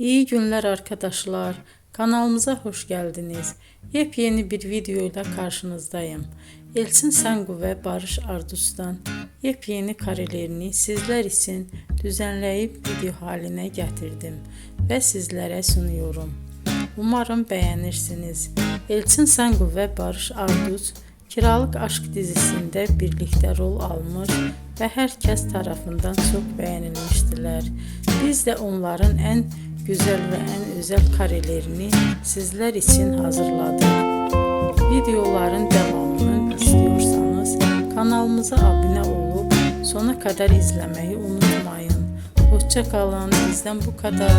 İyi günler arkadaşlar. Kanalımıza hoş geldiniz. Yepyeni bir video ile karşınızdayım. Elçin Sangu ve Barış Ardus'tan yepyeni karelerini sizler için düzenleyip video haline getirdim ve sizlere sunuyorum. Umarım beğenirsiniz. Elçin Sangu ve Barış Ardus Kiralık Aşk dizisinde birlikte rol almış ve herkes tarafından çok beğenilmiştiler. Biz de onların en güzel ve en özel karelerini sizler için hazırladık. Videoların devamını istiyorsanız kanalımıza abone olup sona kadar izlemeyi unutmayın. Hoşça kalın. Bizden bu kadar.